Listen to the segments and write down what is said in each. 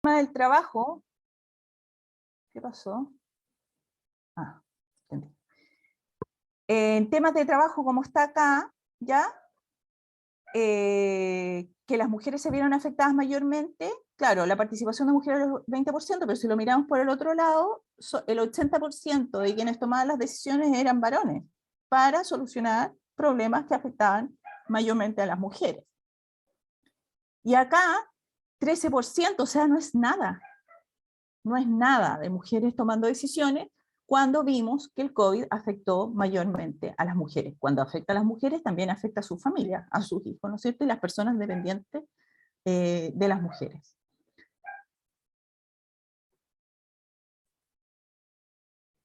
tema del trabajo, ¿qué pasó? Ah, entendí. En temas de trabajo, como está acá, ¿ya? Que las mujeres se vieron afectadas mayormente, claro, la participación de mujeres es el 20%, pero si lo miramos por el otro lado, el 80% de quienes tomaban las decisiones eran varones, para solucionar problemas que afectaban mayormente a las mujeres. Y acá, 13%, o sea, no es nada de mujeres tomando decisiones, cuando vimos que el COVID afectó mayormente a las mujeres. Cuando afecta a las mujeres, también afecta a su familia, a sus hijos, ¿no es cierto? Y las personas dependientes de las mujeres.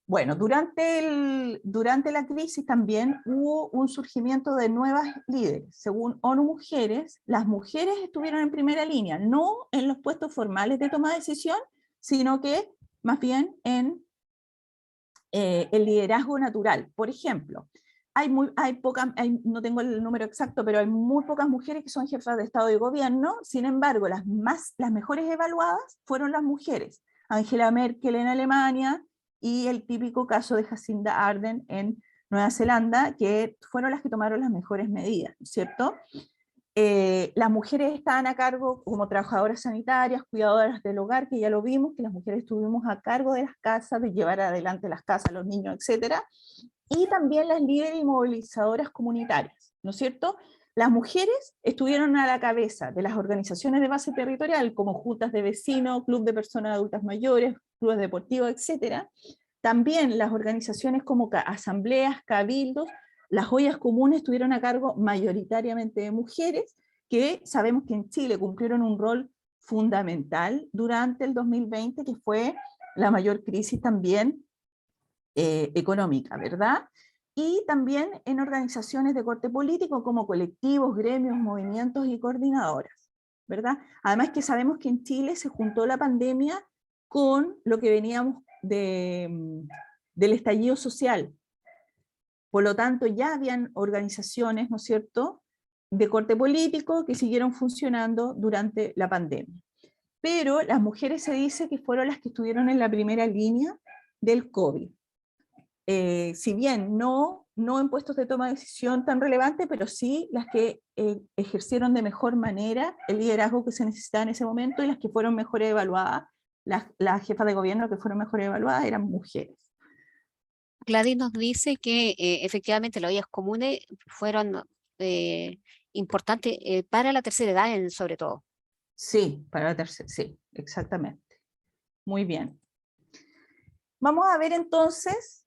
Bueno, durante la crisis también hubo un surgimiento de nuevas líderes. Según ONU Mujeres, las mujeres estuvieron en primera línea, no en los puestos formales de toma de decisión, sino que más bien en el liderazgo natural. Por ejemplo, no tengo el número exacto, pero hay muy pocas mujeres que son jefas de Estado y Gobierno. Sin embargo, las mejores evaluadas fueron las mujeres. Angela Merkel en Alemania y el típico caso de Jacinda Ardern en Nueva Zelanda, que fueron las que tomaron las mejores medidas, ¿cierto? Las mujeres estaban a cargo como trabajadoras sanitarias, cuidadoras del hogar, que ya lo vimos, que las mujeres estuvimos a cargo de las casas, de llevar adelante las casas, los niños, etcétera, y también las líderes y movilizadoras comunitarias, ¿no es cierto? Las mujeres estuvieron a la cabeza de las organizaciones de base territorial, como juntas de vecinos, club de personas adultas mayores, clubes deportivos, etcétera. También las organizaciones como asambleas, cabildos, las ollas comunes estuvieron a cargo mayoritariamente de mujeres, que sabemos que en Chile cumplieron un rol fundamental durante el 2020, que fue la mayor crisis también económica, ¿verdad? Y también en organizaciones de corte político como colectivos, gremios, movimientos y coordinadoras, ¿verdad? Además que sabemos que en Chile se juntó la pandemia con lo que veníamos del estallido social. Por lo tanto, ya habían organizaciones, ¿no es cierto?, de corte político que siguieron funcionando durante la pandemia. Pero las mujeres se dice que fueron las que estuvieron en la primera línea del COVID. Si bien no en puestos de toma de decisión tan relevantes, pero sí las que ejercieron de mejor manera el liderazgo que se necesitaba en ese momento, y las que fueron mejor evaluadas, las jefas de gobierno que fueron mejor evaluadas eran mujeres. Gladys nos dice que efectivamente las ollas comunes fueron importantes para la tercera edad, sobre todo. Sí, para la tercera, sí, exactamente. Muy bien. Vamos a ver entonces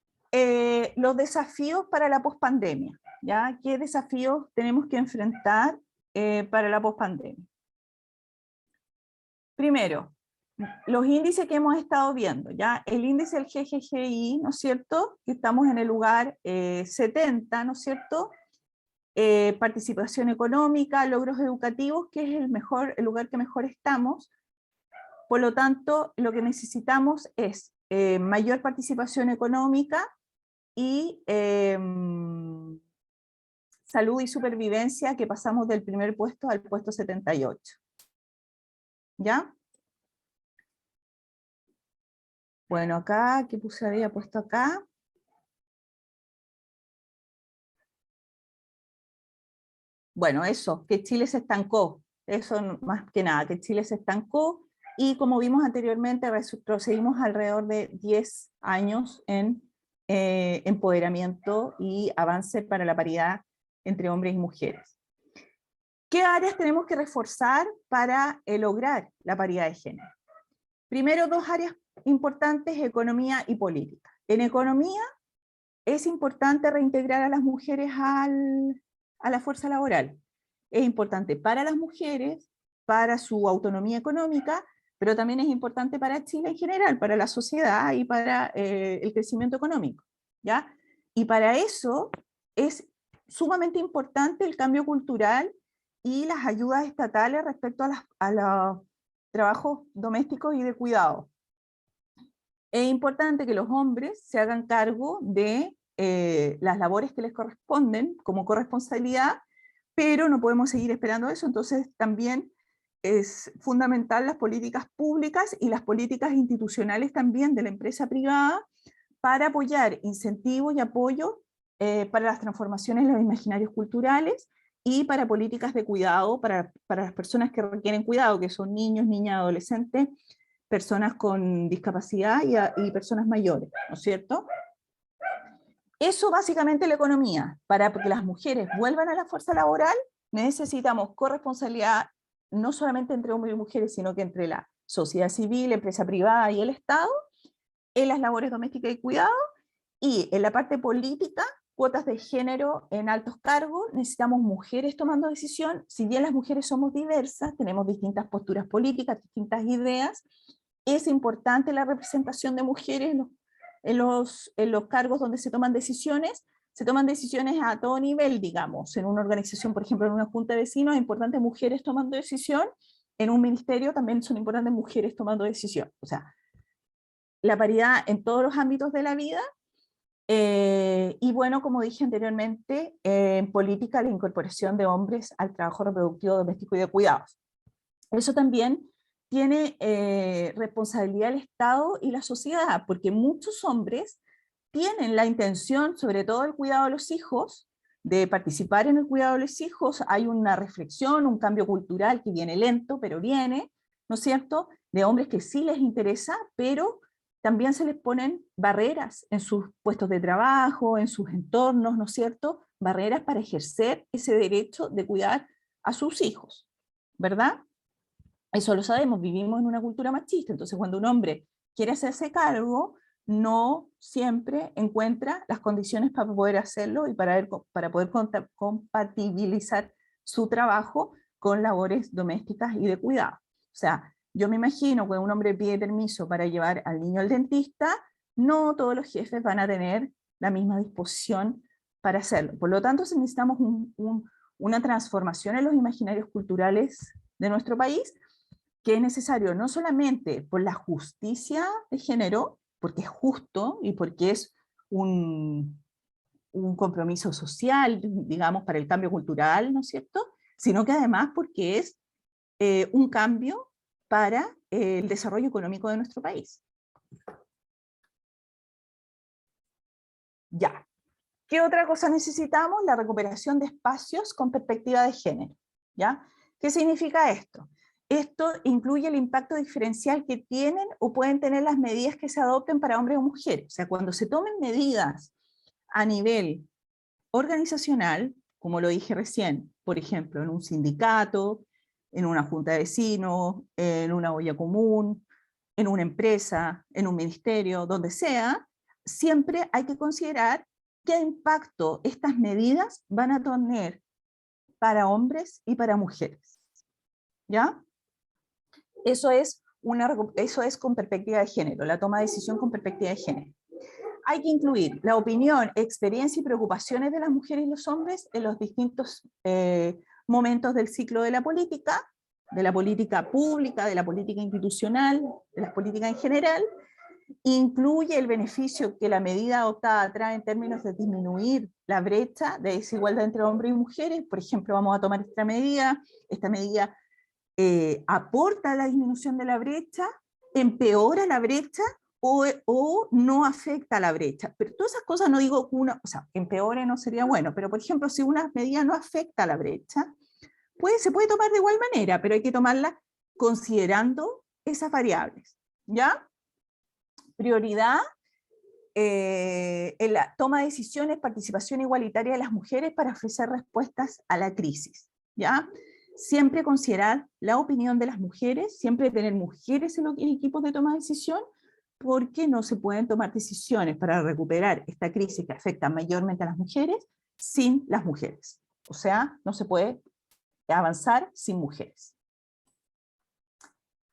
los desafíos para la pospandemia, ¿ya? ¿Qué desafíos tenemos que enfrentar para la pospandemia? Primero, los índices que hemos estado viendo, ¿ya? El índice del GGGI, ¿no es cierto? Que estamos en el lugar 70, ¿no es cierto? Participación económica, logros educativos, que es el lugar que mejor estamos. Por lo tanto, lo que necesitamos es mayor participación económica y salud y supervivencia, que pasamos del primer puesto al puesto 78. ¿Ya? Bueno, acá, ¿qué había puesto acá? Bueno, eso, que Chile se estancó. Eso más que nada, que Chile se estancó, y como vimos anteriormente, retrocedimos alrededor de 10 años en empoderamiento y avance para la paridad entre hombres y mujeres. ¿Qué áreas tenemos que reforzar para lograr la paridad de género? Primero, dos áreas importantes: economía y política. En economía es importante reintegrar a las mujeres a la fuerza laboral. Es importante para las mujeres, para su autonomía económica, pero también es importante para Chile en general, para la sociedad y para el crecimiento económico, ¿ya? Y para eso es sumamente importante el cambio cultural y las ayudas estatales respecto a los trabajos domésticos y de cuidado. Es importante que los hombres se hagan cargo de las labores que les corresponden como corresponsabilidad, pero no podemos seguir esperando eso. Entonces también es fundamental las políticas públicas y las políticas institucionales también de la empresa privada para apoyar incentivos y apoyo para las transformaciones en los imaginarios culturales y para políticas de cuidado para las personas que requieren cuidado, que son niños, niñas, adolescentes, personas con discapacidad y personas mayores, ¿no es cierto? Eso básicamente la economía. Para que las mujeres vuelvan a la fuerza laboral, necesitamos corresponsabilidad no solamente entre hombres y mujeres, sino que entre la sociedad civil, empresa privada y el Estado, en las labores domésticas y cuidado, y en la parte política, cuotas de género en altos cargos, necesitamos mujeres tomando decisión. Si bien las mujeres somos diversas, tenemos distintas posturas políticas, distintas ideas, es importante la representación de mujeres en los cargos donde se toman decisiones a todo nivel, digamos, en una organización, por ejemplo, en una junta de vecinos, es importante mujeres tomando decisión, en un ministerio también son importantes mujeres tomando decisión. O sea, la paridad en todos los ámbitos de la vida, y bueno, como dije anteriormente, en política la incorporación de hombres al trabajo reproductivo, doméstico y de cuidados. Eso también tiene responsabilidad el Estado y la sociedad, porque muchos hombres tienen la intención, sobre todo el cuidado de los hijos, de participar en el cuidado de los hijos. Hay una reflexión, un cambio cultural que viene lento, pero viene, ¿no es cierto?, de hombres que sí les interesa, pero también se les ponen barreras en sus puestos de trabajo, en sus entornos, ¿no es cierto?, barreras para ejercer ese derecho de cuidar a sus hijos, ¿verdad? Eso lo sabemos, vivimos en una cultura machista, entonces cuando un hombre quiere hacerse cargo, no siempre encuentra las condiciones para poder hacerlo y para poder compatibilizar su trabajo con labores domésticas y de cuidado. O sea, yo me imagino que un hombre pide permiso para llevar al niño al dentista, no todos los jefes van a tener la misma disposición para hacerlo. Por lo tanto, necesitamos una transformación en los imaginarios culturales de nuestro país, que es necesario no solamente por la justicia de género, porque es justo y porque es un compromiso social, digamos, para el cambio cultural, ¿no es cierto?, sino que además porque es un cambio para el desarrollo económico de nuestro país. Ya. ¿Qué otra cosa necesitamos? La recuperación de espacios con perspectiva de género, ¿ya? ¿Qué significa esto? Esto incluye el impacto diferencial que tienen o pueden tener las medidas que se adopten para hombres o mujeres. O sea, cuando se tomen medidas a nivel organizacional, como lo dije recién, por ejemplo, en un sindicato, en una junta de vecinos, en una olla común, en una empresa, en un ministerio, donde sea, siempre hay que considerar qué impacto estas medidas van a tener para hombres y para mujeres. ¿Ya? Eso es con perspectiva de género, la toma de decisión con perspectiva de género. Hay que incluir la opinión, experiencia y preocupaciones de las mujeres y los hombres en los distintos momentos del ciclo de la política pública, de la política institucional, de las políticas en general. Incluye el beneficio que la medida adoptada trae en términos de disminuir la brecha de desigualdad entre hombres y mujeres. Por ejemplo, vamos a tomar esta medida aporta a la disminución de la brecha, empeora la brecha o no afecta a la brecha. Pero todas esas cosas no digo que o sea, empeore no sería bueno, pero por ejemplo, si una medida no afecta a la brecha, se puede tomar de igual manera, pero hay que tomarla considerando esas variables, ¿ya? Prioridad en la toma de decisiones, participación igualitaria de las mujeres para ofrecer respuestas a la crisis, ¿ya? Siempre considerar la opinión de las mujeres, siempre tener mujeres en los equipos de toma de decisión, porque no se pueden tomar decisiones para recuperar esta crisis que afecta mayormente a las mujeres sin las mujeres. O sea, no se puede avanzar sin mujeres.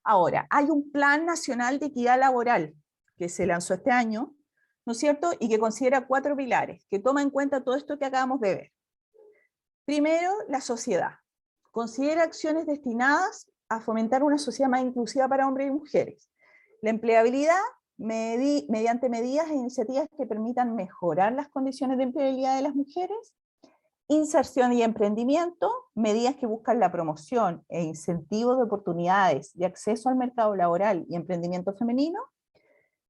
Ahora, hay un Plan Nacional de Equidad Laboral que se lanzó este año, ¿no es cierto?, y que considera 4 pilares, que toma en cuenta todo esto que acabamos de ver. Primero, la sociedad. Considera acciones destinadas a fomentar una sociedad más inclusiva para hombres y mujeres. La empleabilidad, mediante medidas e iniciativas que permitan mejorar las condiciones de empleabilidad de las mujeres. Inserción y emprendimiento, medidas que buscan la promoción e incentivos de oportunidades de acceso al mercado laboral y emprendimiento femenino.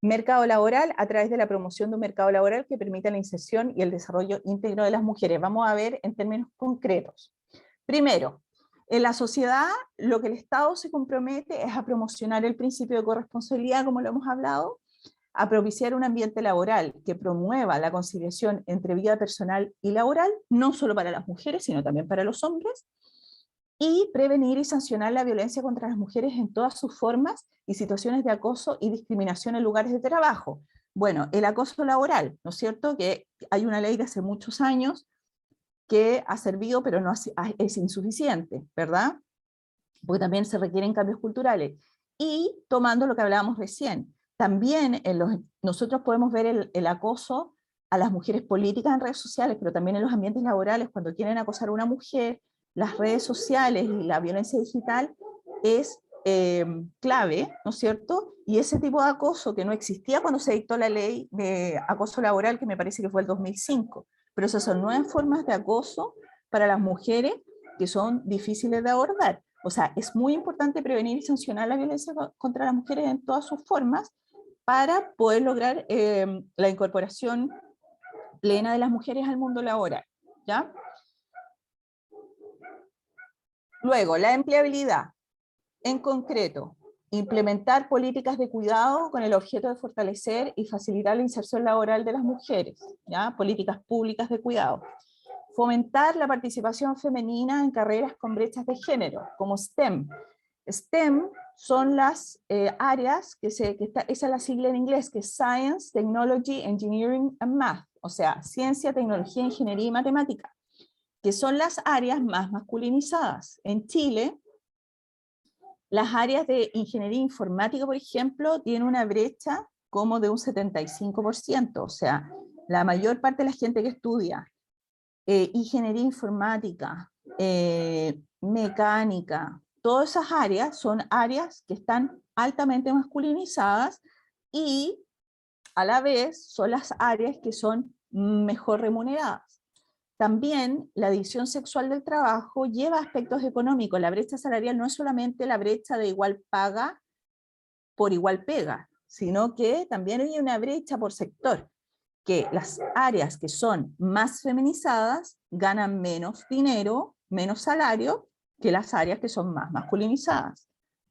Mercado laboral a través de la promoción de un mercado laboral que permita la inserción y el desarrollo íntegro de las mujeres. Vamos a ver en términos concretos. Primero, en la sociedad lo que el Estado se compromete es a promocionar el principio de corresponsabilidad, como lo hemos hablado, a propiciar un ambiente laboral que promueva la conciliación entre vida personal y laboral, no solo para las mujeres, sino también para los hombres, y prevenir y sancionar la violencia contra las mujeres en todas sus formas y situaciones de acoso y discriminación en lugares de trabajo. Bueno, el acoso laboral, ¿no es cierto? Que hay una ley de hace muchos años que ha servido, pero no es insuficiente, ¿verdad? Porque también se requieren cambios culturales. Y tomando lo que hablábamos recién, también nosotros podemos ver el acoso a las mujeres políticas en redes sociales, pero también en los ambientes laborales, cuando quieren acosar a una mujer, las redes sociales y la violencia digital es clave, ¿no es cierto? Y ese tipo de acoso que no existía cuando se dictó la ley de acoso laboral, que me parece que fue el 2005, pero esas son nuevas formas de acoso para las mujeres que son difíciles de abordar. O sea, es muy importante prevenir y sancionar la violencia contra las mujeres en todas sus formas para poder lograr la incorporación plena de las mujeres al mundo laboral, ¿ya? Luego, la empleabilidad. En concreto, implementar políticas de cuidado con el objeto de fortalecer y facilitar la inserción laboral de las mujeres, ¿ya? Políticas públicas de cuidado. Fomentar la participación femenina en carreras con brechas de género, como STEM. STEM son las áreas, esa es la sigla en inglés, que es Science, Technology, Engineering and Math, o sea, ciencia, tecnología, ingeniería y matemática, que son las áreas más masculinizadas. En Chile, las áreas de ingeniería informática, por ejemplo, tienen una brecha como de un 75%, o sea, la mayor parte de la gente que estudia ingeniería informática, mecánica, todas esas áreas son áreas que están altamente masculinizadas y a la vez son las áreas que son mejor remuneradas. También la división sexual del trabajo lleva aspectos económicos. La brecha salarial no es solamente la brecha de igual paga por igual pega, sino que también hay una brecha por sector, que las áreas que son más feminizadas ganan menos dinero, menos salario, que las áreas que son más masculinizadas.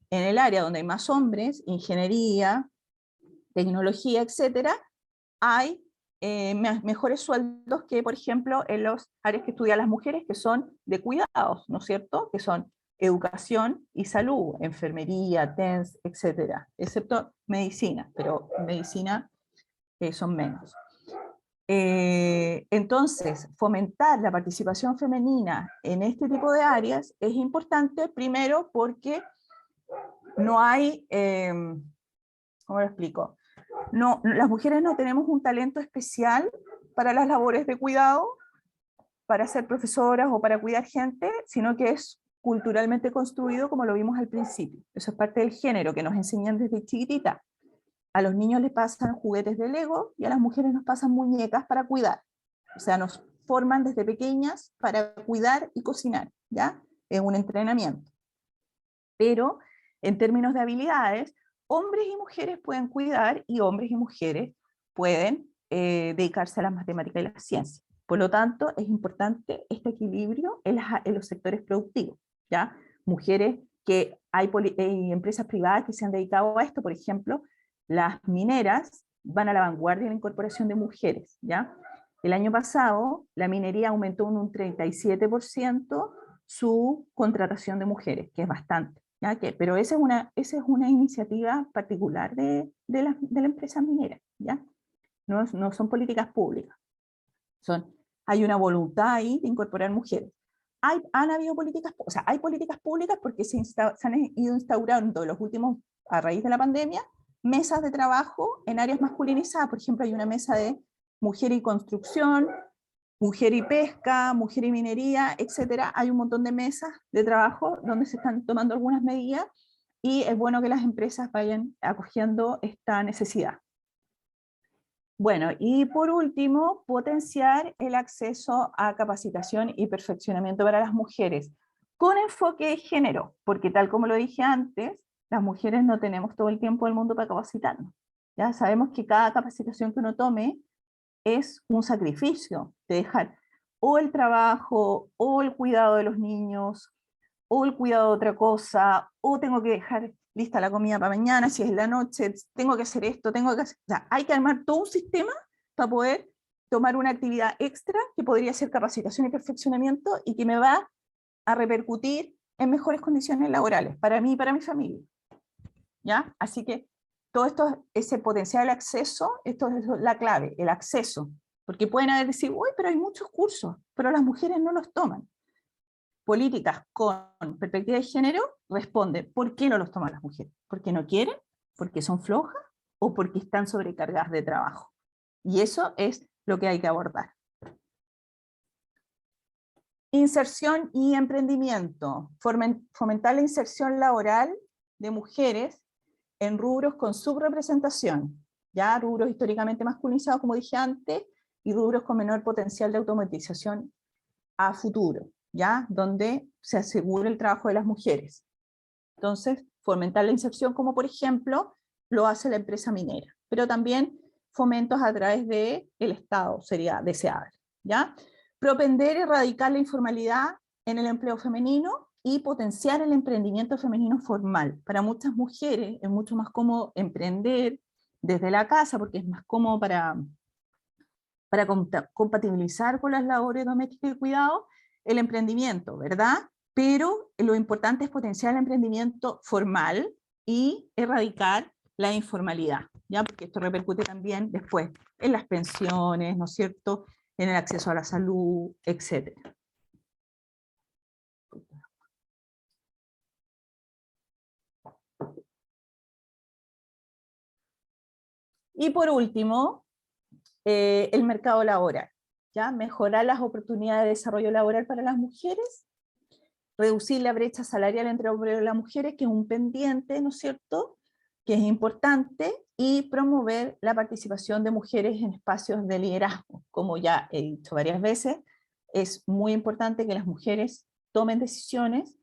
En el área donde hay más hombres, ingeniería, tecnología, etcétera, hay mejores sueldos que, por ejemplo, en las áreas que estudian las mujeres, que son de cuidados, ¿no es cierto? Que son educación y salud, enfermería, TENS, etcétera, excepto medicina, pero medicina son menos. Entonces, fomentar la participación femenina en este tipo de áreas es importante, primero porque no hay, ¿cómo lo explico? No, las mujeres no tenemos un talento especial para las labores de cuidado, para ser profesoras o para cuidar gente, sino que es culturalmente construido como lo vimos al principio. Eso es parte del género que nos enseñan desde chiquitita. A los niños les pasan juguetes de Lego y a las mujeres nos pasan muñecas para cuidar. O sea, nos forman desde pequeñas para cuidar y cocinar, ¿ya? Es un entrenamiento. Pero en términos de habilidades, hombres y mujeres pueden cuidar y hombres y mujeres pueden dedicarse a las matemáticas y las ciencias. Por lo tanto, es importante este equilibrio en los sectores productivos, ¿ya? Mujeres que hay empresas privadas que se han dedicado a esto, por ejemplo, las mineras van a la vanguardia en la incorporación de mujeres, ¿ya? El año pasado, la minería aumentó en un 37% su contratación de mujeres, que es bastante, ¿ya? Pero esa es una iniciativa particular de la empresa minera, ¿ya? No son políticas públicas. Hay una voluntad ahí de incorporar mujeres. Han habido políticas, o sea, hay políticas públicas porque se han ido instaurando los últimos, a raíz de la pandemia, mesas de trabajo en áreas masculinizadas. Por ejemplo, hay una mesa de mujer y construcción, mujer y pesca, mujer y minería, etcétera. Hay un montón de mesas de trabajo donde se están tomando algunas medidas y es bueno que las empresas vayan acogiendo esta necesidad. Bueno, y por último, potenciar el acceso a capacitación y perfeccionamiento para las mujeres, con enfoque de género, porque tal como lo dije antes, las mujeres no tenemos todo el tiempo del mundo para capacitarnos. Ya sabemos que cada capacitación que uno tome es un sacrificio de dejar o el trabajo, o el cuidado de los niños, o el cuidado de otra cosa, o tengo que dejar lista la comida para mañana, si es la noche, tengo que hacer esto, tengo que hacer... O sea, hay que armar todo un sistema para poder tomar una actividad extra que podría ser capacitación y perfeccionamiento y que me va a repercutir en mejores condiciones laborales para mí y para mi familia. ¿Ya? Así que todo esto, ese potencial acceso, esto es la clave, el acceso. Porque pueden haber decir, uy, pero hay muchos cursos, pero las mujeres no los toman. Políticas con perspectiva de género responde, ¿por qué no los toman las mujeres? ¿Porque no quieren? ¿Porque son flojas? ¿O porque están sobrecargadas de trabajo? Y eso es lo que hay que abordar. Inserción y emprendimiento. Fomentar la inserción laboral de mujeres en rubros con subrepresentación, ya rubros históricamente masculinizados, como dije antes, y rubros con menor potencial de automatización a futuro, ya donde se asegure el trabajo de las mujeres. Entonces, fomentar la inserción, como por ejemplo, lo hace la empresa minera, pero también fomentos a través del Estado sería deseable, ¿ya? Propender y erradicar la informalidad en el empleo femenino y potenciar el emprendimiento femenino formal. Para muchas mujeres es mucho más cómodo emprender desde la casa, porque es más cómodo para compatibilizar con las labores domésticas y cuidado, el emprendimiento, ¿verdad? Pero lo importante es potenciar el emprendimiento formal y erradicar la informalidad, ¿ya? Porque esto repercute también después en las pensiones, ¿no es cierto?, en el acceso a la salud, etc. Y por último, el mercado laboral, ¿ya? Mejorar las oportunidades de desarrollo laboral para las mujeres, reducir la brecha salarial entre hombres y las mujeres, que es un pendiente, ¿no es cierto?, que es importante, y promover la participación de mujeres en espacios de liderazgo. Como ya he dicho varias veces, es muy importante que las mujeres tomen decisiones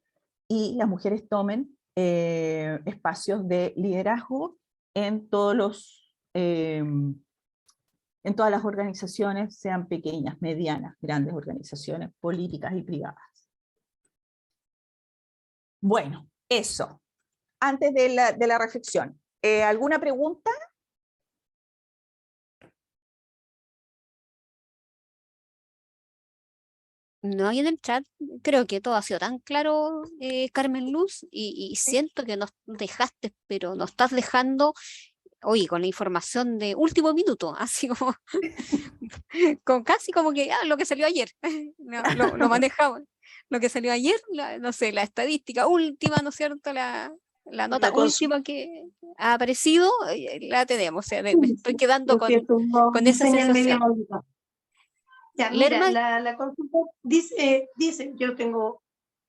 y las mujeres tomen espacios de liderazgo en en todas las organizaciones, sean pequeñas, medianas, grandes organizaciones políticas y privadas. Bueno, eso. Antes de la reflexión, ¿alguna pregunta? No hay en el chat, creo que todo ha sido tan claro, Carmen Luz, y siento que nos dejaste, pero nos estás dejando, oye, con la información de último minuto, así como, con casi como que lo que salió ayer, lo manejamos, lo que salió ayer, no sé, la estadística última, ¿no es cierto? La nota La última que ha aparecido, la tenemos, o sea, me estoy quedando Lo siento, con mi esa señal medio sensación. maldita. Ya, mira, Lerma, la consulta dice, yo tengo,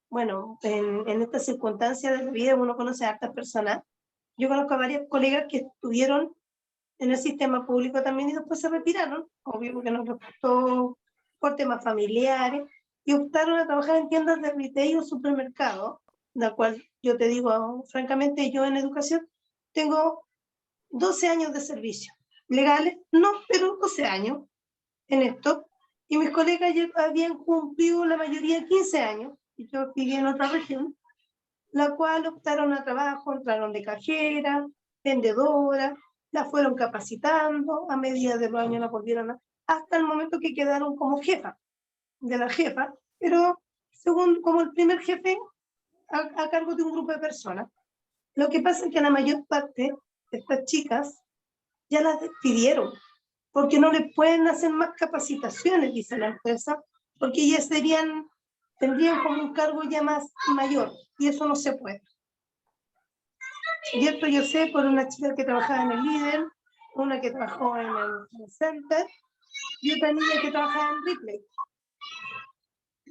bueno, en esta circunstancia de la vida uno conoce a hartas personas. Yo conozco a varias colegas que estuvieron en el sistema público también y después se retiraron, obvio porque nos gustó por temas familiares, y optaron a trabajar en tiendas de retail o supermercado, la cual yo te digo, francamente, yo en educación tengo 12 años de servicio. Legales, no, pero 12 años en esto. Y mis colegas ya habían cumplido la mayoría 15 años, y yo viví en otra región, la cual optaron a trabajo, entraron de cajera, vendedora, la fueron capacitando, a medida de los años la volvieron hasta el momento que quedaron como jefa, de la jefa, pero según como el primer jefe a cargo de un grupo de personas. Lo que pasa es que la mayor parte de estas chicas ya las despidieron, porque no les pueden hacer más capacitaciones, dice la empresa, porque ellas tendrían como un cargo ya más mayor, y eso no se puede. Y esto yo sé por una chica que trabajaba en el líder, una que trabajó en el center, y otra niña que trabajaba en Ripley.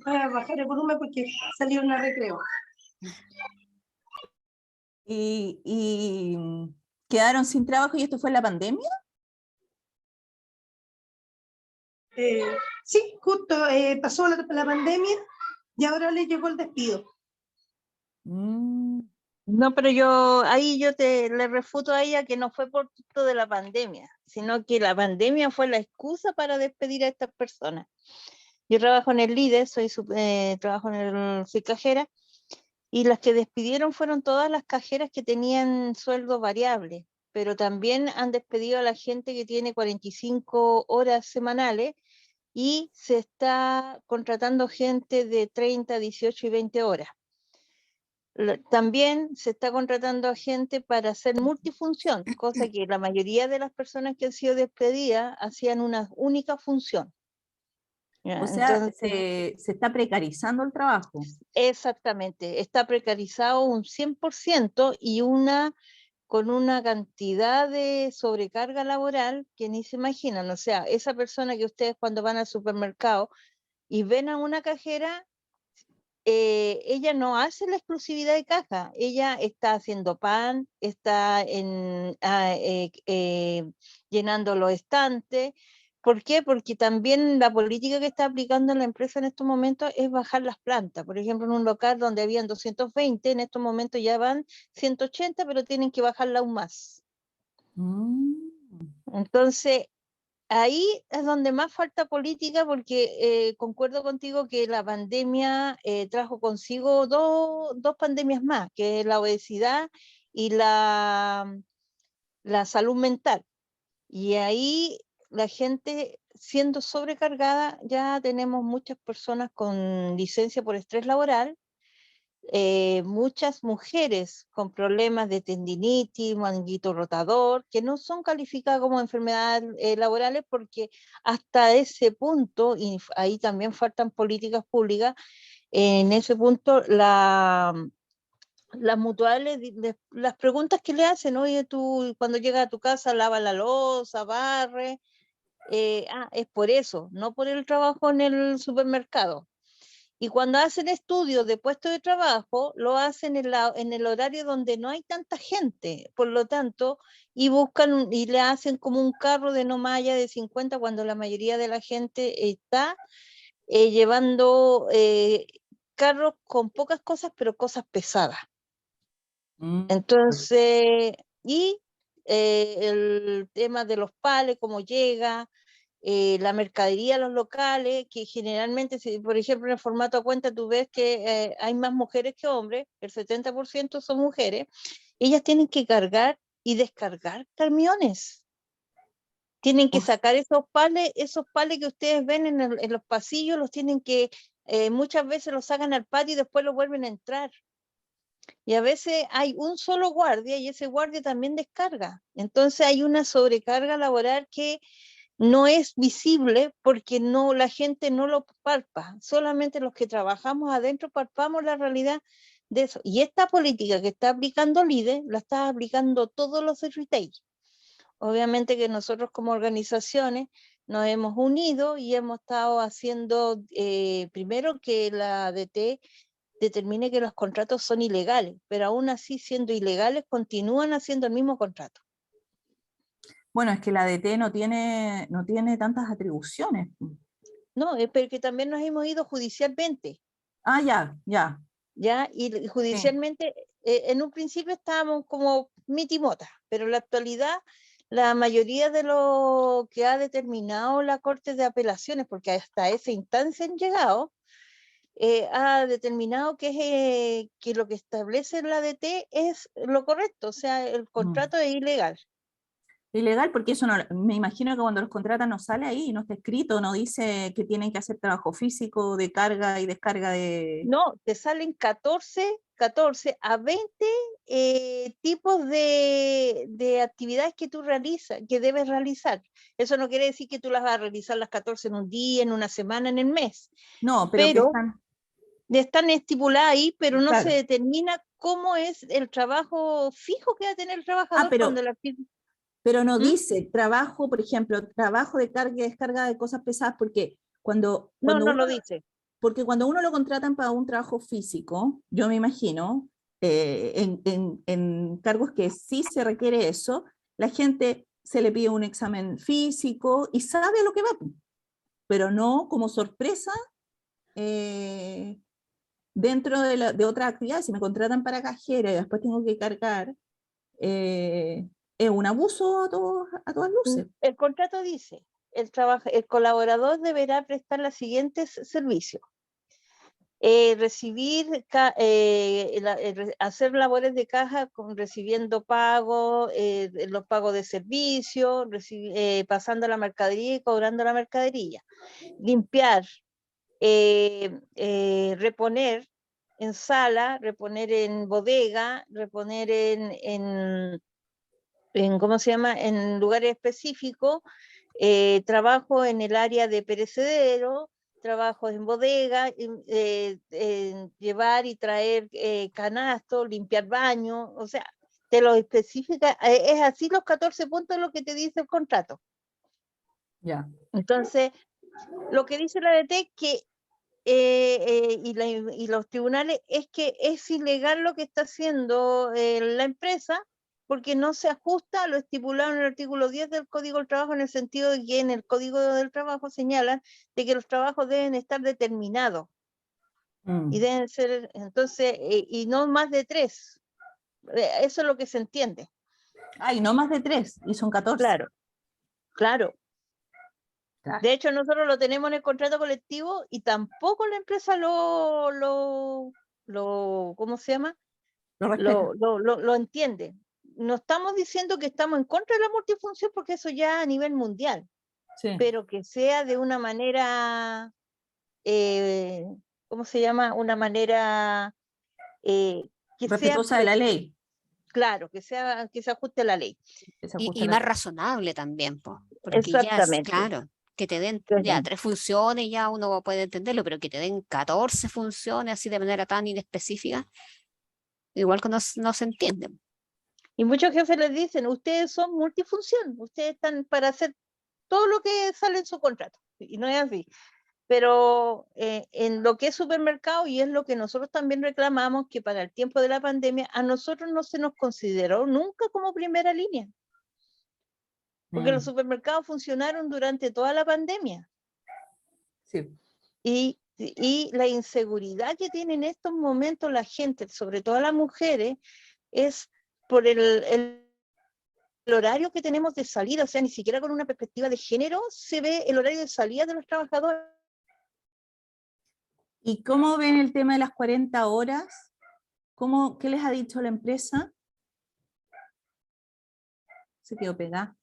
Voy a bajar el volumen porque salió una recreo. Y quedaron sin trabajo, y esto fue en la pandemia. Sí, justo pasó la pandemia y ahora le llegó el despido. Mm, No, pero le refuto a ella que no fue por todo de la pandemia, sino que la pandemia fue la excusa para despedir a estas personas. Yo trabajo en el líder, soy cajera, y las que despidieron fueron todas las cajeras que tenían sueldo variable, pero también han despedido a la gente que tiene 45 horas semanales y se está contratando gente de 30, 18 y 20 horas. También se está contratando a gente para hacer multifunción, cosa que la mayoría de las personas que han sido despedidas hacían una única función. o sea, Entonces, se está precarizando el trabajo. exactamente, está precarizado un 100% y con una cantidad de sobrecarga laboral que ni se imaginan. O sea, esa persona que ustedes cuando van al supermercado y ven a una cajera, ella no hace la exclusividad de caja, ella está haciendo pan, está llenando los estantes. ¿Por qué? Porque también la política que está aplicando la empresa en estos momentos es bajar las plantas. Por ejemplo, en un local donde habían 220, en estos momentos ya van 180, pero tienen que bajarla aún más. Mm. Entonces, ahí es donde más falta política, porque concuerdo contigo que la pandemia trajo consigo dos pandemias más, que es la obesidad y la salud mental. Y ahí la gente siendo sobrecargada, ya tenemos muchas personas con licencia por estrés laboral, muchas mujeres con problemas de tendinitis, manguito rotador, que no son calificadas como enfermedades laborales, porque hasta ese punto, y ahí también faltan políticas públicas, en ese punto las mutuales, las preguntas que le hacen, oye, tú cuando llegas a tu casa lava la loza, barre, es por eso, no por el trabajo en el supermercado. Y cuando hacen estudios de puestos de trabajo, lo hacen en el horario donde no hay tanta gente, por lo tanto, y buscan y le hacen como un carro de no más allá de 50, cuando la mayoría de la gente está llevando carros con pocas cosas, pero cosas pesadas. Mm. Entonces, y el tema de los pales, cómo llega, la mercadería a los locales, que generalmente, si, por ejemplo, en el formato a cuenta tú ves que hay más mujeres que hombres, el 70% son mujeres, ellas tienen que cargar y descargar camiones. Tienen que Uf. sacar esos pales que ustedes ven en los pasillos, los tienen que, muchas veces los sacan al patio y después los vuelven a entrar. Y a veces hay un solo guardia y ese guardia también descarga. Entonces hay una sobrecarga laboral que no es visible porque la gente no lo palpa. Solamente los que trabajamos adentro palpamos la realidad de eso. Y esta política que está aplicando LIDE, la está aplicando todos los de retail. Obviamente que nosotros como organizaciones nos hemos unido y hemos estado haciendo, primero que la ADT determine que los contratos son ilegales, pero aún así siendo ilegales continúan haciendo el mismo contrato. Bueno, es que la DT no tiene tantas atribuciones. No, es porque también nos hemos ido judicialmente, Ah, ya, ya. ¿ya? Y Sí. judicialmente, en un principio estábamos como mitimota, pero en la actualidad la mayoría de lo que ha determinado la Corte de Apelaciones, porque hasta esa instancia han llegado, ha determinado que lo que establece la ADT es lo correcto, o sea, el contrato es ilegal. Ilegal, porque eso no, me imagino que cuando los contratan no sale ahí, no está escrito, no dice que tienen que hacer trabajo físico de carga y descarga de... No, te salen 14 a 20 tipos de actividades que tú realizas, que debes realizar. Eso no quiere decir que tú las vas a realizar las 14 en un día, en una semana, en el mes, No, pero que pero están... están estipuladas ahí, pero no se Claro. determina cómo es el trabajo fijo que va a tener el Ah, trabajador cuando la... pero no ¿Mm? dice trabajo, por ejemplo, trabajo de carga y descarga de cosas pesadas, porque No, no lo dice. cuando uno lo contratan para un trabajo físico, yo me imagino, en cargos que sí se requiere eso, la gente se le pide un examen físico y sabe a lo que va. pero no como sorpresa dentro de otra actividad. Si me contratan para cajera y después tengo que cargar, es un abuso a todas luces. El contrato dice, el colaborador deberá prestar los siguientes servicios. Hacer labores de caja recibiendo pagos, los pagos de servicio, pasando la mercadería y cobrando la mercadería. Limpiar, reponer en sala, reponer en bodega, reponer ¿cómo se llama? En lugares específicos, trabajo en el área de perecedero, trabajos en bodega, en llevar y traer canastos, limpiar baños, o sea, te lo especifica, es así los 14 puntos lo que te dice el contrato. Ya. Entonces, lo que dice la DT que y los tribunales es que es ilegal lo que está haciendo la empresa, porque no se ajusta a lo estipulado en el artículo 10 del Código del Trabajo, en el sentido de que en el Código del Trabajo señalan de que los trabajos deben estar determinados y deben ser, entonces, y no más de 3. Eso es lo que se entiende. Ay, no más de 3, y son 14. Claro, claro. Claro. De hecho, nosotros lo tenemos en el contrato colectivo y tampoco la empresa ¿cómo se llama? Lo respeto. Lo entiende. No estamos diciendo que estamos en contra de la multifunción, porque eso ya a nivel mundial, Sí. pero que sea de una manera, ¿cómo se llama? Una manera que Respetuosa de la ley. Claro, que se ajuste a la ley. Y más razonable también, porque Exactamente. ya, claro, que te den ya 3 funciones, ya uno puede entenderlo, pero que te den 14 funciones así de manera tan inespecífica, igual que no se entiende. Y muchos jefes les dicen, ustedes son multifunción, ustedes están para hacer todo lo que sale en su contrato, y no es así. Pero en lo que es supermercado, y es lo que nosotros también reclamamos, que para el tiempo de la pandemia a nosotros no se nos consideró nunca como primera línea, porque los supermercados funcionaron durante toda la pandemia. Sí. Y la inseguridad que tiene en estos momentos la gente, sobre todo las mujeres, es por el horario que tenemos de salida. O sea, ni siquiera con una perspectiva de género se ve el horario de salida de los trabajadores. ¿Y cómo ven el tema de las 40 horas? ¿Qué les ha dicho la empresa? Se quedó pegada.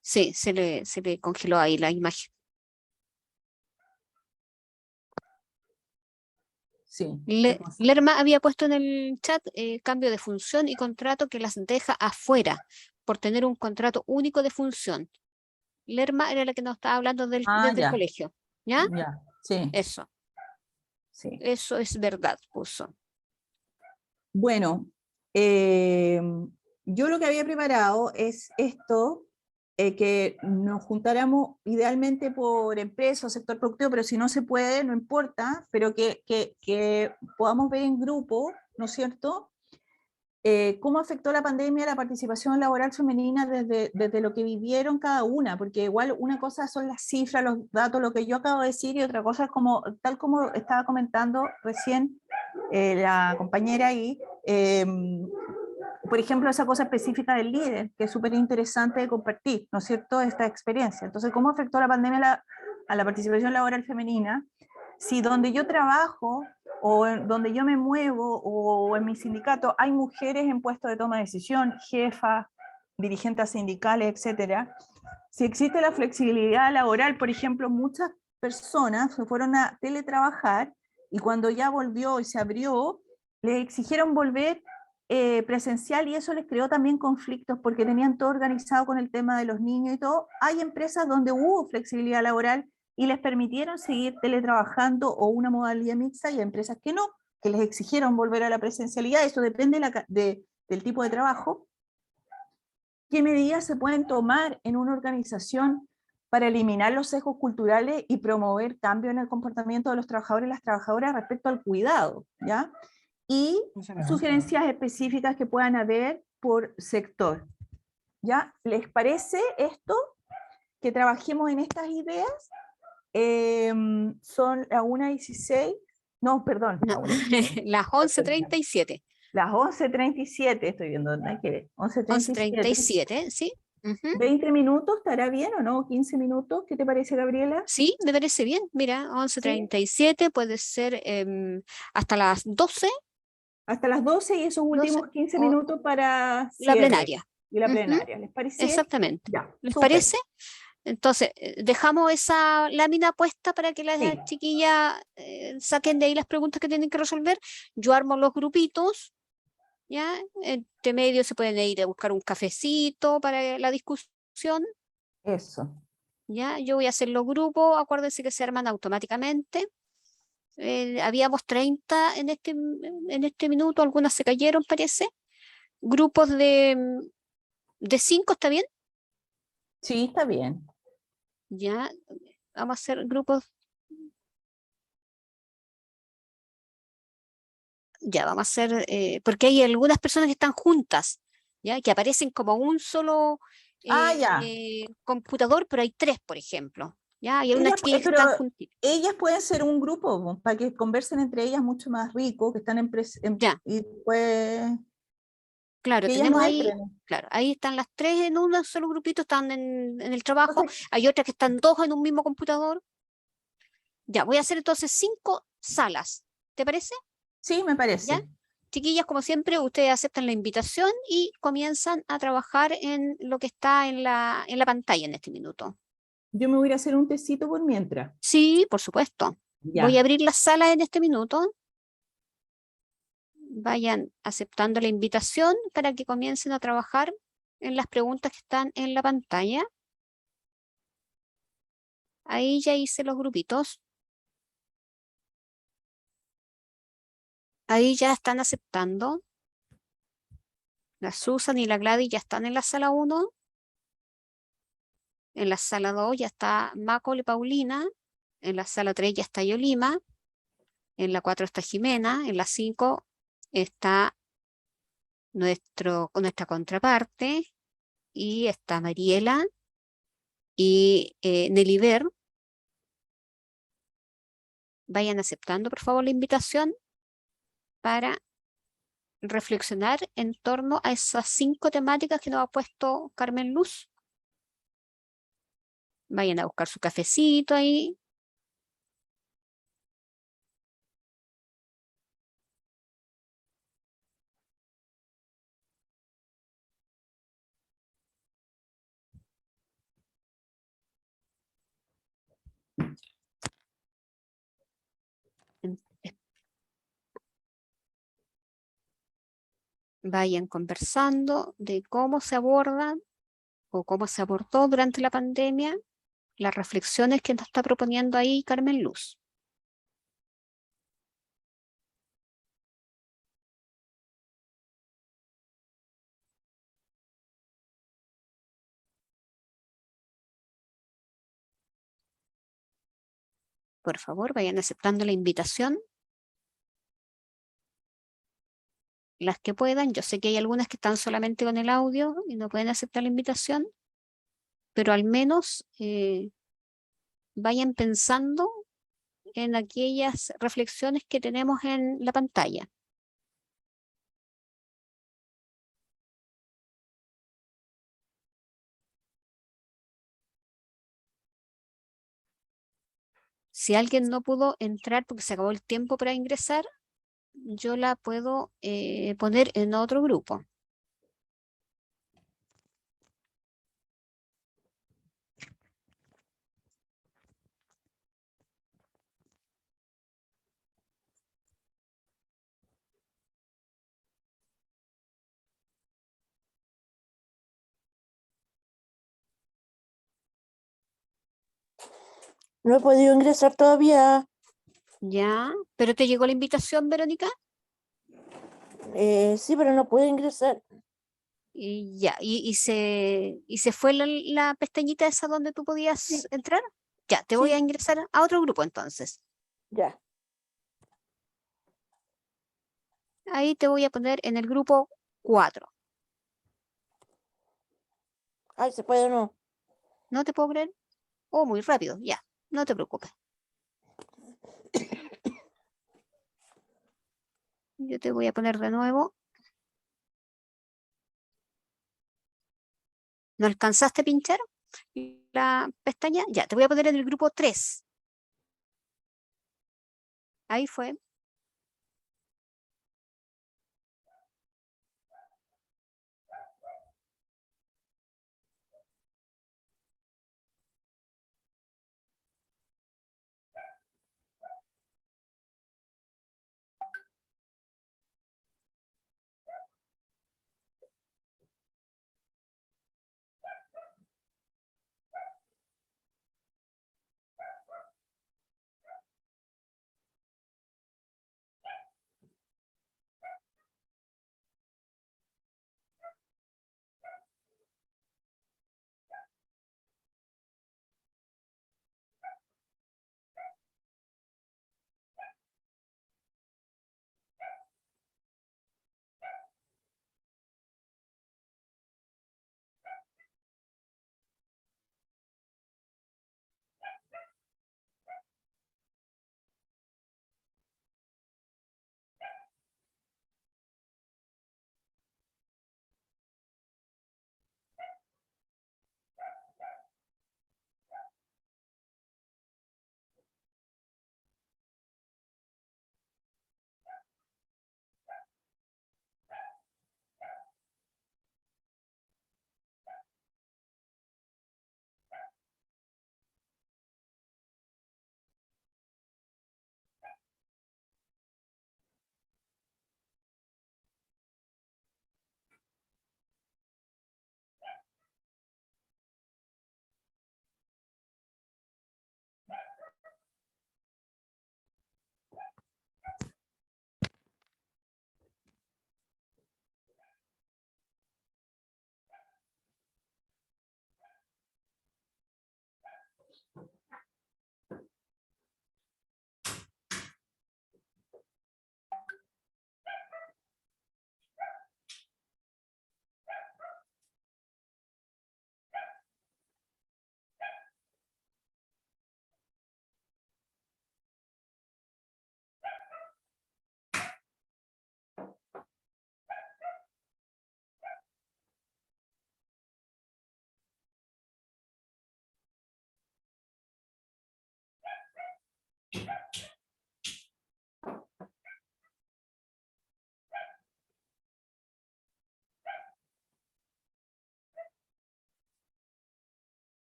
Sí, se le congeló ahí la imagen. Sí. Lerma había puesto en el chat cambio de función y contrato que las deja afuera por tener un contrato único de función. Lerma era la que nos estaba hablando desde el colegio. ¿Ya? Ya, sí. Eso. Sí. Eso es verdad, puso. Bueno, yo lo que había preparado es esto, que nos juntáramos idealmente por empresa o sector productivo, pero si no se puede, no importa, pero que podamos ver en grupo, ¿no es cierto?, cómo afectó la pandemia la participación laboral femenina desde lo que vivieron cada una, porque igual una cosa son las cifras, los datos, lo que yo acabo de decir, y otra cosa es como, tal como estaba comentando recién la compañera ahí, por ejemplo, esa cosa específica del líder, que es súper interesante de compartir, ¿no es cierto?, esta experiencia. Entonces, ¿cómo afectó la pandemia a la participación laboral femenina? Si donde yo trabajo, o donde yo me muevo, o en mi sindicato, hay mujeres en puestos de toma de decisión, jefas, dirigentes sindicales, etcétera, si existe la flexibilidad laboral, por ejemplo, muchas personas se fueron a teletrabajar, y cuando ya volvió y se abrió, le exigieron volver presencial, y eso les creó también conflictos porque tenían todo organizado con el tema de los niños y todo. Hay empresas donde hubo flexibilidad laboral y les permitieron seguir teletrabajando o una modalidad mixta, y hay empresas que no, que les exigieron volver a la presencialidad. Eso depende del tipo de trabajo. ¿Qué medidas se pueden tomar en una organización para eliminar los sesgos culturales y promover cambio en el comportamiento de los trabajadores y las trabajadoras respecto al cuidado? ¿Ya? Y sugerencias específicas que puedan haber por sector. ¿Ya? ¿Les parece esto? Que trabajemos en estas ideas. Son las 1:16, no, perdón, No, las 11:37. las 11:37, estoy viendo, no hay que ver, 11:37. 11:37, ¿sí? Ujú. 20 minutos, ¿estará bien o no? 15 minutos, ¿qué te parece, Gabriela? Sí, me parece bien. Mira, Sí, 11:37 puede ser hasta las 12, hasta las 12 y esos 12 últimos 15 o minutos para la cierre plenaria. y la Ujú, plenaria. ¿Les parece? exactamente. Ya, ¿Les súper. parece? Entonces, dejamos esa lámina puesta para que las Sí, chiquillas saquen de ahí las preguntas que tienen que resolver. Yo armo los grupitos, ¿ya? Entre medio se pueden ir a buscar un cafecito para la discusión, eso. ¿ya? Yo voy a hacer los grupos, acuérdense que se arman automáticamente. Habíamos 30 en este minuto, algunas se cayeron, parece. Grupos de 5, ¿está bien? Sí, está bien. Ya, vamos a hacer grupos. Ya, vamos a hacer, porque hay algunas personas que están juntas, ya, que aparecen como un solo Ah, ya. computador, pero hay 3, por ejemplo. Ya, hay unas Ellas, chiquillas que pero están juntitas. ellas pueden ser un grupo po, para que conversen entre ellas mucho más rico, que están Ya, y pues claro, que ellas tenemos no ahí, entren. claro, ahí están las 3 en un solo grupito, están en el trabajo. Entonces, Hay otras que están 2 en un mismo computador. Ya, voy a hacer entonces 5 salas. ¿Te parece? sí, me ¿Ya? parece. Chiquillas, como siempre, ustedes aceptan la invitación y comienzan a trabajar en lo que está en la pantalla en este minuto. Yo me voy a ir a hacer un tecito por mientras. Sí, por supuesto. Voy a Ya. abrir la sala en este minuto. Vayan aceptando la invitación para que comiencen a trabajar en las preguntas que están en la pantalla. Ahí ya hice los grupitos. Ahí ya están aceptando. La Susan y la Gladys ya están en la sala 1. En la sala 2 ya está Macol y Paulina. En la sala 3 ya está Yolima. En la 4 está Jimena. En la 5 está nuestra contraparte. Y está Mariela y Neliber. Vayan aceptando, por favor, la invitación para reflexionar en torno a esas 5 temáticas que nos ha puesto Carmen Luz. Vayan a buscar su cafecito ahí. Vayan conversando de cómo se abordan o cómo se abordó durante la pandemia las reflexiones que nos está proponiendo ahí Carmen Luz. Por favor, vayan aceptando la invitación. Las que puedan. Yo sé que hay algunas que están solamente con el audio y no pueden aceptar la invitación, pero al menos vayan pensando en aquellas reflexiones que tenemos en la pantalla. Si alguien no pudo entrar porque se acabó el tiempo para ingresar, yo la puedo poner en otro grupo. No he podido ingresar todavía. Ya, ¿pero te llegó la invitación, Verónica? Sí, pero no puedo ingresar. Y ya, y se fue la pestañita esa donde tú podías Sí, entrar. Ya, te voy a sí, ingresar a otro grupo entonces. ya. Ahí te voy a poner en el grupo 4. Ay, ¿se puede o no? No te puedo creer. Oh, muy rápido, ya, no te preocupes. Yo te voy a poner de nuevo. ¿No alcanzaste a pinchar la pestaña? Ya, te voy a poner en el grupo 3. Ahí fue.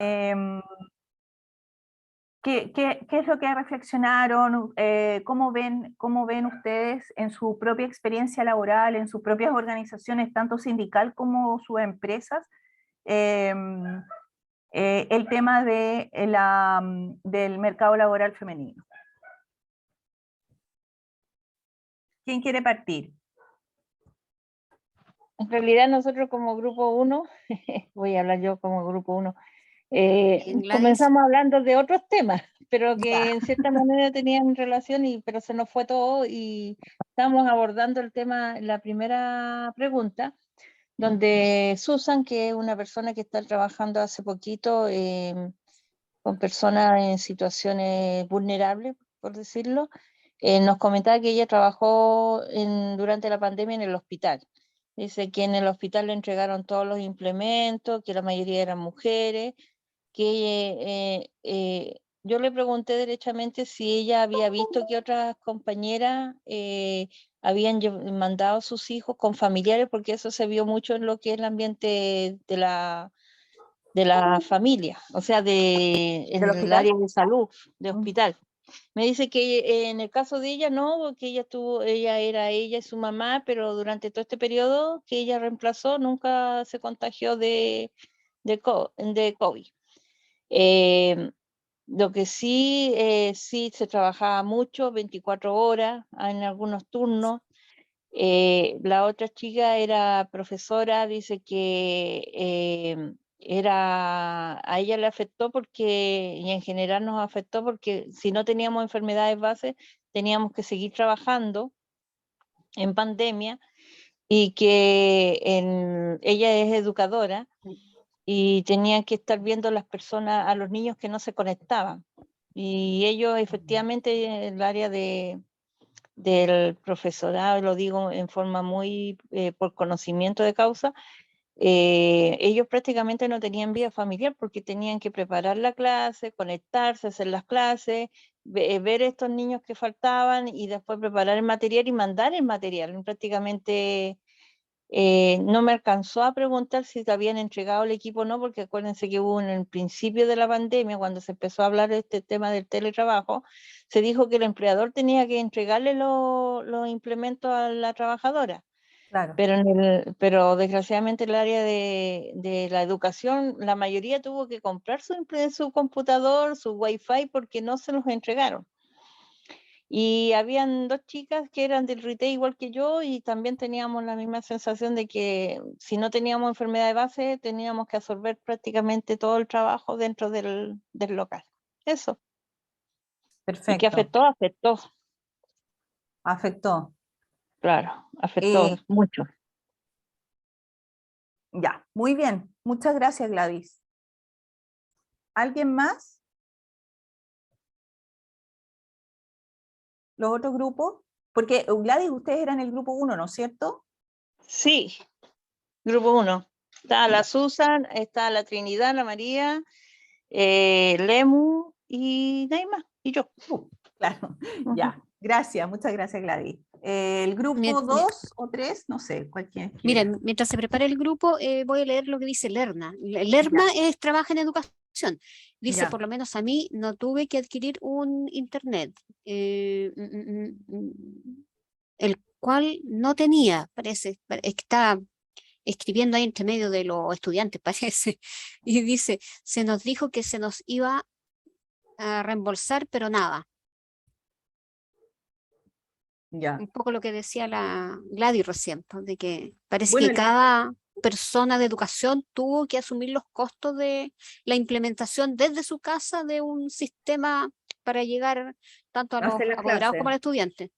Em, ¿Qué es lo que reflexionaron? ¿Cómo ven ustedes en su propia experiencia laboral, en sus propias organizaciones, tanto sindical como sus empresas, em, el tema de del mercado laboral femenino? ¿Quién quiere partir? En realidad nosotros como grupo 1, voy a hablar yo como grupo 1, Gladys. comenzamos hablando de otros temas, pero que Ya. en cierta manera tenían relación, pero se nos fue todo y estamos abordando el tema, la primera pregunta, donde Susan, que es una persona que está trabajando hace poquito con personas en situaciones vulnerables, por decirlo, nos comentaba que ella trabajó durante la pandemia en el hospital. Dice que en el hospital le entregaron todos los implementos, que la mayoría eran mujeres, que yo le pregunté derechamente si ella había visto que otras compañeras habían mandado a sus hijos con familiares, porque eso se vio mucho en lo que es el ambiente de la familia, o sea, en ¿Del el hospital? área de salud, de Mm. hospital. Me dice que en el caso de ella no, porque ella era ella y su mamá, pero durante todo este periodo que ella reemplazó nunca se contagió de COVID. Lo que sí, sí se trabajaba mucho, 24 horas en algunos turnos. La otra chica era profesora, dice que a ella le afectó porque, y en general nos afectó porque si no teníamos enfermedades base, teníamos que seguir trabajando en pandemia y que ella es educadora y tenía que estar viendo a las personas, a los niños que no se conectaban. Y ellos efectivamente, el área del profesorado, lo digo en forma muy por conocimiento de causa, ellos prácticamente no tenían vida familiar porque tenían que preparar la clase, conectarse, hacer las clases, ver estos niños que faltaban y después preparar el material y mandar el material. Prácticamente no me alcanzó a preguntar si te habían entregado el equipo o no, porque acuérdense que hubo en el principio de la pandemia, cuando se empezó a hablar de este tema del teletrabajo, se dijo que el empleador tenía que entregarle los implementos a la trabajadora. Claro. Pero desgraciadamente el área de la educación, la mayoría tuvo que comprar su computador, su wifi, porque no se los entregaron. Y habían dos chicas que eran del retail igual que yo y también teníamos la misma sensación de que si no teníamos enfermedad de base, teníamos que absorber prácticamente todo el trabajo dentro del local. Eso. Y que Perfecto. afectó, Afectó. claro, afectó mucho. Ya, muy bien. Muchas gracias, Gladys. ¿Alguien más? ¿Los otros grupos? Porque, Gladys, ustedes eran el grupo 1, ¿no es cierto? Sí, grupo 1. Está la Susan, está la Trinidad, la María, Lemu y Naima, y yo. Claro, ya. Gracias, muchas gracias, Gladys. El grupo 2 o 3, no sé, cualquiera. Mira, mientras se prepara el grupo, voy a leer lo que dice Lerna. Lerna trabaja en educación. Dice, Ya. por lo menos a mí no tuve que adquirir un internet, el cual no tenía, parece, es que está escribiendo ahí entre medio de los estudiantes, parece, y dice, se nos dijo que se nos iba a reembolsar, pero nada. Ya. Un poco lo que decía la Gladys recién, pues, de que parece Bueno, que cada persona de educación tuvo que asumir los costos de la implementación desde su casa de un sistema para llegar tanto a los hacer las apoderados clases. como a los estudiantes.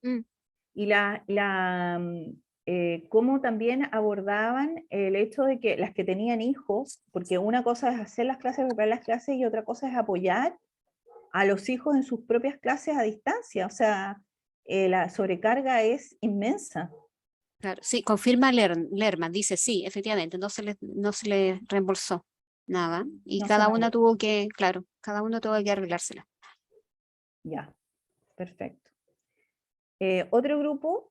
Y cómo también abordaban el hecho de que las que tenían hijos, porque una cosa es hacer las clases, preparar las clases, y otra cosa es apoyar a los hijos en sus propias clases a distancia. O sea, la sobrecarga es inmensa. Claro, sí, confirma Lerman, dice sí, efectivamente, no se le reembolsó nada y No se cada me una acuerdo. tuvo que, claro, cada uno tuvo que arreglársela. Ya, perfecto. ¿Otro grupo?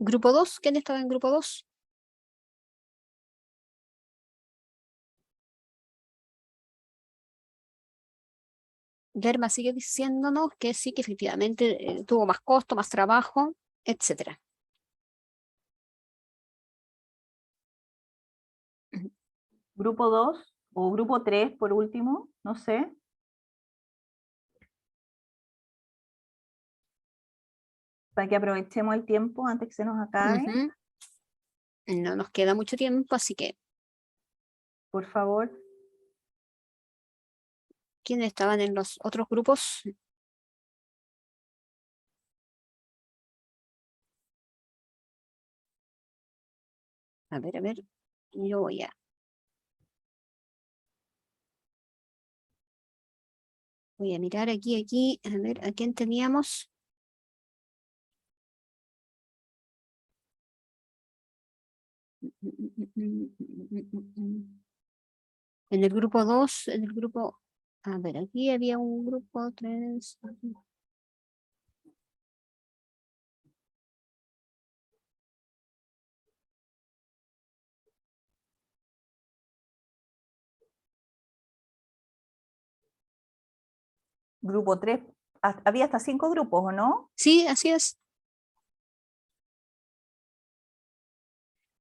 Grupo 2, ¿quién estaba en grupo 2? Germa sigue diciéndonos que sí, que efectivamente tuvo más costo, más trabajo, etcétera. Grupo 2 o grupo 3 por último, no sé. Para que aprovechemos el tiempo antes que se nos acabe, Ujú. No nos queda mucho tiempo, así que por favor. ¿quiénes estaban en los otros grupos? A ver, yo voy a mirar aquí, a ver, ¿a quién teníamos? En el grupo 2, en el grupo, a ver, aquí había un grupo 3. Grupo 3, había hasta 5 grupos, ¿o no? Sí, así es.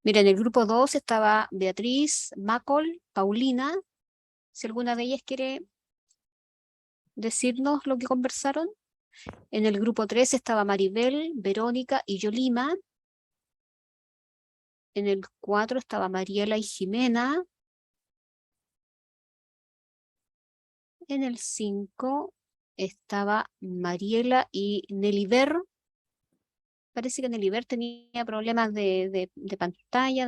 Mira, en el grupo 2 estaba Beatriz, Macol, Paulina. Si alguna de ellas quiere decirnos lo que conversaron. En el grupo 3 estaba Maribel, Verónica y Yolima. En el 4 estaba Mariela y Jimena. En el 5 estaba Mariela y Neliber. Parece que Neliber tenía problemas de pantalla.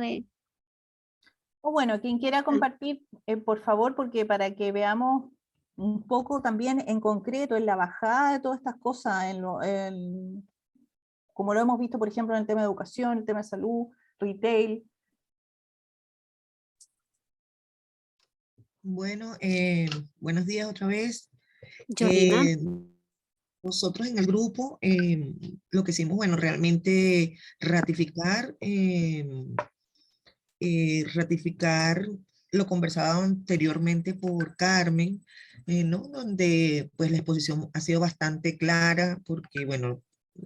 O bueno, quien quiera compartir, por favor, porque para que veamos un poco también en concreto en la bajada de todas estas cosas, como lo hemos visto, por ejemplo, en el tema de educación, el tema de salud, retail. Bueno, buenos días otra vez. Yolima. Nosotros en el grupo lo que hicimos, bueno, realmente ratificar lo conversado anteriormente por Carmen, ¿no? Donde pues la exposición ha sido bastante clara porque, bueno,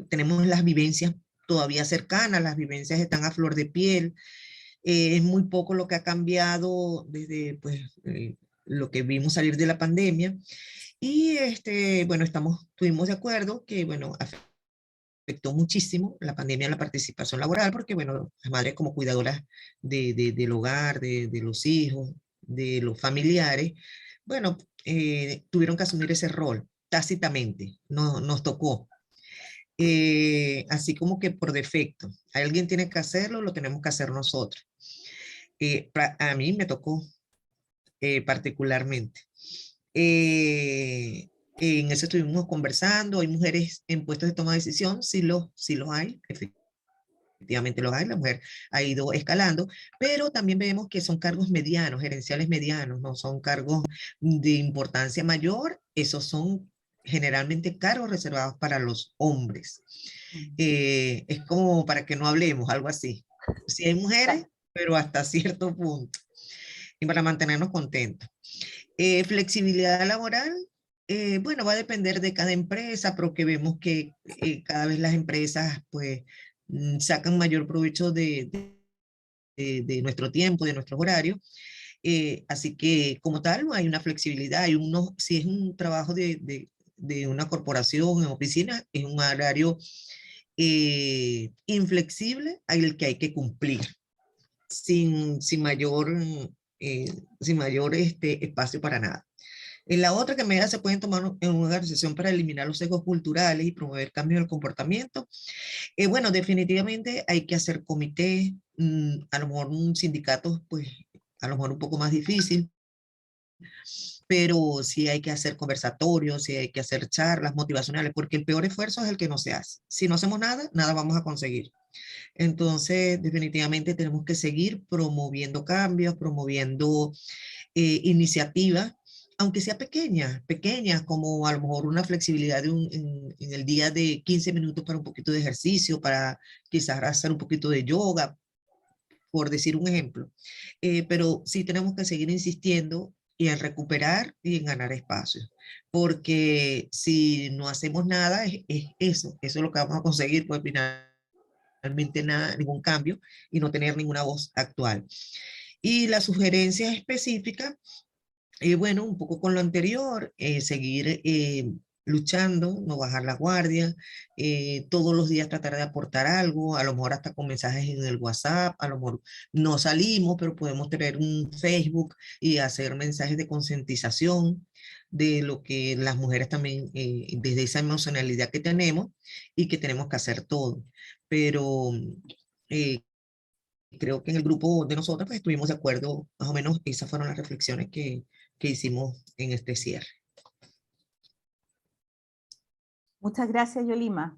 tenemos las vivencias todavía cercanas, las vivencias están a flor de piel. Es muy poco lo que ha cambiado desde pues, lo que vimos salir de la pandemia. Y bueno, estuvimos de acuerdo que, bueno, afectó muchísimo la pandemia en la participación laboral, porque, bueno, las madres como cuidadoras del hogar, de los hijos, de los familiares, bueno, tuvieron que asumir ese rol tácitamente, nos tocó. Así como que por defecto, alguien tiene que hacerlo, lo tenemos que hacer nosotros. A mí me tocó particularmente. En eso estuvimos conversando, hay mujeres en puestos de toma de decisión, sí los hay, efectivamente los hay, la mujer ha ido escalando, pero también vemos que son cargos medianos, gerenciales medianos, no son cargos de importancia mayor, esos son generalmente cargos reservados para los hombres. Es como para que no hablemos, algo así. Sí hay mujeres, pero hasta cierto punto, y para mantenernos contentos. Flexibilidad laboral, bueno, va a depender de cada empresa, pero que vemos que cada vez las empresas pues sacan mayor provecho de nuestro tiempo, de nuestros horarios. Así que como tal, no hay una flexibilidad, si es un trabajo de una corporación en oficina, es un horario inflexible al que hay que cumplir, sin mayor, espacio para nada. En la otra que medidas se pueden tomar en una organización para eliminar los sesgos culturales y promover cambios en el comportamiento. Bueno, definitivamente hay que hacer comités, a lo mejor un sindicato, pues a lo mejor un poco más difícil, pero sí hay que hacer conversatorios, sí hay que hacer charlas motivacionales, porque el peor esfuerzo es el que no se hace. Si no hacemos nada, nada vamos a conseguir. Entonces, definitivamente tenemos que seguir promoviendo cambios, promoviendo iniciativas aunque sea pequeñas, como a lo mejor una flexibilidad en el día de 15 minutos para un poquito de ejercicio, para quizás hacer un poquito de yoga, por decir un ejemplo. Pero sí tenemos que seguir insistiendo y en recuperar y en ganar espacios, porque si no hacemos nada, eso es lo que vamos a conseguir, pues finalmente nada, ningún cambio y no tener ninguna voz actual. Y la sugerencia específica, bueno, un poco con lo anterior, seguir luchando, no bajar la guardia, todos los días tratar de aportar algo, a lo mejor hasta con mensajes en el WhatsApp, a lo mejor no salimos, pero podemos tener un Facebook y hacer mensajes de concientización de lo que las mujeres también, desde esa emocionalidad que tenemos y que tenemos que hacer todo. Pero eh, creo que en el grupo de nosotros pues, estuvimos de acuerdo, más o menos esas fueron las reflexiones que hicimos en este cierre. Muchas gracias, Yolima.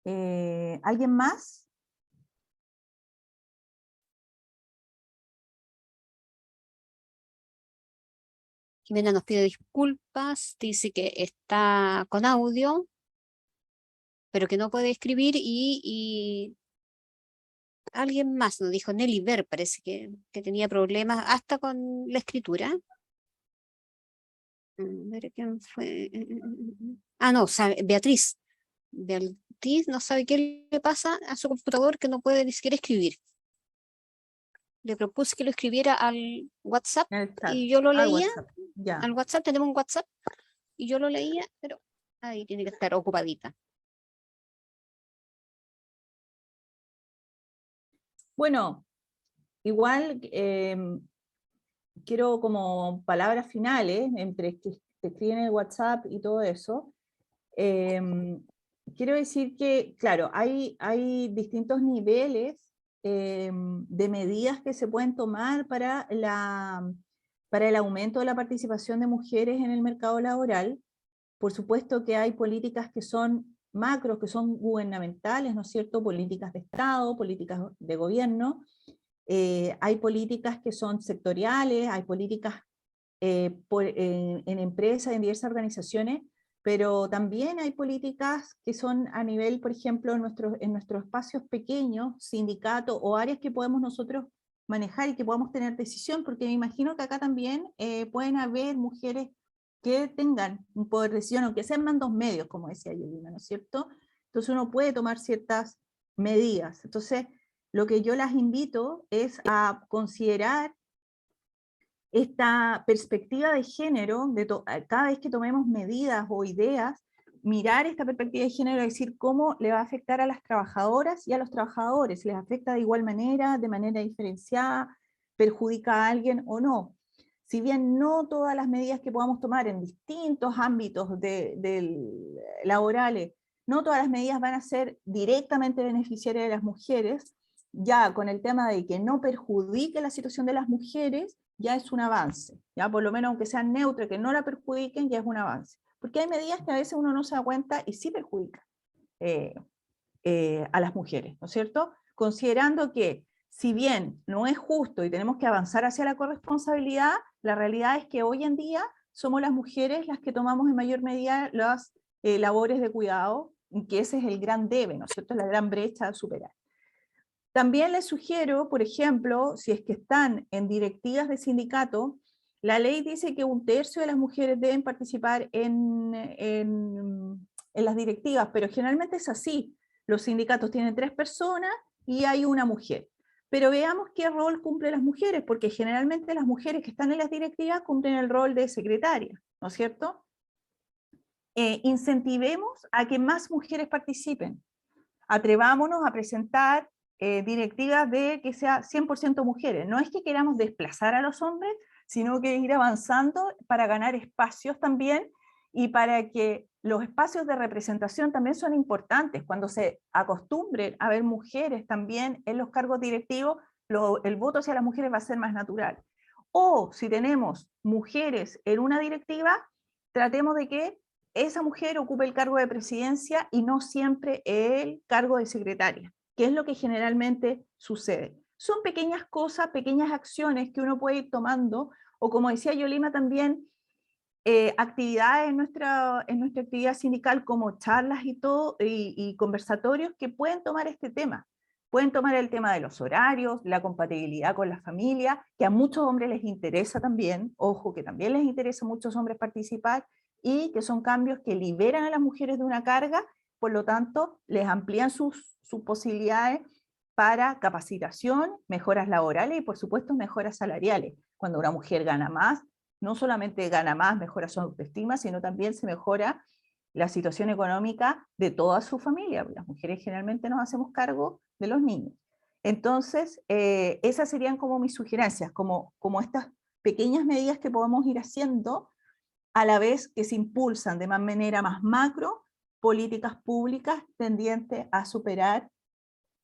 ¿Alguien más? Jimena nos pide disculpas, dice que está con audio, pero que no puede escribir y alguien más nos dijo, Nelly Ver, parece que tenía problemas hasta con la escritura. A ver quién fue. Ah, no, Beatriz. Beatriz no sabe qué le pasa a su computador que no puede ni siquiera escribir. Le propuse que lo escribiera al WhatsApp En el chat. y yo lo leía. WhatsApp. Ya. Al WhatsApp, tenemos un WhatsApp y yo lo leía, pero ahí tiene que estar ocupadita. Bueno, igual quiero como palabras finales, entre que te escriben en el WhatsApp y todo eso. Quiero decir que, claro, hay distintos niveles de medidas que se pueden tomar para el aumento de la participación de mujeres en el mercado laboral. Por supuesto que hay políticas que son macros, que son gubernamentales, ¿no es cierto? Políticas de Estado, políticas de gobierno. Hay políticas que son sectoriales, hay políticas en empresas, en diversas organizaciones, pero también hay políticas que son a nivel, por ejemplo, en nuestros espacios pequeños, sindicatos o áreas que podemos nosotros manejar y que podamos tener decisión, porque me imagino que acá también pueden haber mujeres que tengan un poder de decisión, aunque sean mandos medios, como decía Yolina, ¿no es cierto? Entonces uno puede tomar ciertas medidas. Entonces, lo que yo las invito es a considerar esta perspectiva de género, cada vez que tomemos medidas o ideas, mirar esta perspectiva de género y decir cómo le va a afectar a las trabajadoras y a los trabajadores, les afecta de igual manera, de manera diferenciada, perjudica a alguien o no. Si bien no todas las medidas que podamos tomar en distintos ámbitos laborales, no todas las medidas van a ser directamente beneficiarias de las mujeres, ya con el tema de que no perjudique la situación de las mujeres, ya es un avance, ya por lo menos aunque sean neutras, que no la perjudiquen, ya es un avance. Porque hay medidas que a veces uno no se da cuenta y sí perjudican a las mujeres, ¿no es cierto? Considerando que si bien no es justo y tenemos que avanzar hacia la corresponsabilidad, la realidad es que hoy en día somos las mujeres las que tomamos en mayor medida las labores de cuidado, y que ese es el gran debe, ¿no es cierto? La gran brecha a superar. También les sugiero, por ejemplo, si es que están en directivas de sindicato, la ley dice que 1/3 de las mujeres deben participar en las directivas, pero generalmente es así. Los sindicatos tienen 3 personas y hay una mujer. Pero veamos qué rol cumplen las mujeres, porque generalmente las mujeres que están en las directivas cumplen el rol de secretaria, ¿no es cierto? Incentivemos a que más mujeres participen. Atrevámonos a presentar directivas de que sea 100% mujeres. No es que queramos desplazar a los hombres, sino que ir avanzando para ganar espacios también y para que los espacios de representación también son importantes. Cuando se acostumbren a ver mujeres también en los cargos directivos, el voto hacia las mujeres va a ser más natural. O si tenemos mujeres en una directiva, tratemos de que esa mujer ocupe el cargo de presidencia y no siempre el cargo de secretaria, que es lo que generalmente sucede. Son pequeñas cosas, pequeñas acciones que uno puede ir tomando o como decía Yolima también, actividades en nuestra actividad sindical como charlas y todo, y conversatorios que pueden tomar este tema. Pueden tomar el tema de los horarios, la compatibilidad con la familia, que a muchos hombres les interesa también, ojo, que también les interesa a muchos hombres participar, y que son cambios que liberan a las mujeres de una carga, por lo tanto, les amplían sus posibilidades para capacitación, mejoras laborales y, por supuesto, mejoras salariales. Cuando una mujer gana más, no solamente gana más, mejora su autoestima, sino también se mejora la situación económica de toda su familia. Las mujeres generalmente nos hacemos cargo de los niños. Entonces, esas serían como mis sugerencias, como estas pequeñas medidas que podemos ir haciendo, a la vez que se impulsan de manera más macro políticas públicas tendientes a superar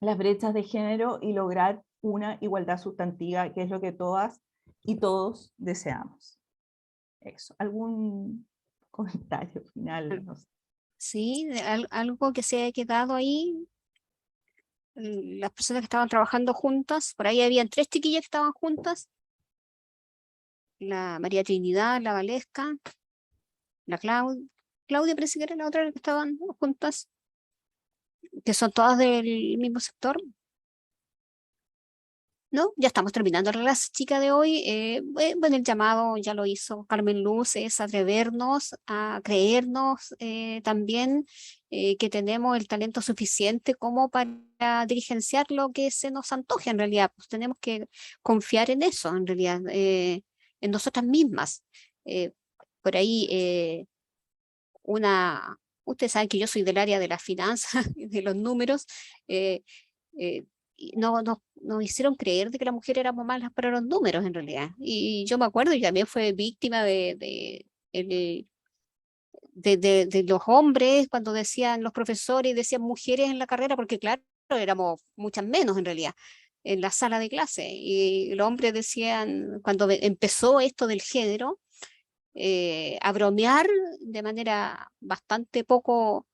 las brechas de género y lograr una igualdad sustantiva, que es lo que todas y todos deseamos. Eso, ¿algún comentario final? No sé. Sí, algo que se ha quedado ahí, las personas que estaban trabajando juntas, por ahí habían 3 chiquillas que estaban juntas, la María Trinidad, la Valesca, la Claudia parece que era la otra que estaban juntas, que son todas del mismo sector. ¿No? Ya estamos terminando la clase chica de hoy. Bueno, el llamado ya lo hizo Carmen Luz, es atrevernos a creernos también que tenemos el talento suficiente como para dirigenciar lo que se nos antoje en realidad. Pues tenemos que confiar en eso, en realidad, en nosotras mismas. Por ahí, ustedes saben que yo soy del área de las finanzas, de los números, y nos hicieron creer de que las mujeres éramos malas para los números en realidad. Y yo me acuerdo, y también fue víctima de los hombres cuando decían los profesores, decían mujeres en la carrera, porque claro, éramos muchas menos en realidad en la sala de clase. Y los hombres decían, cuando empezó esto del género, a bromear de manera bastante poco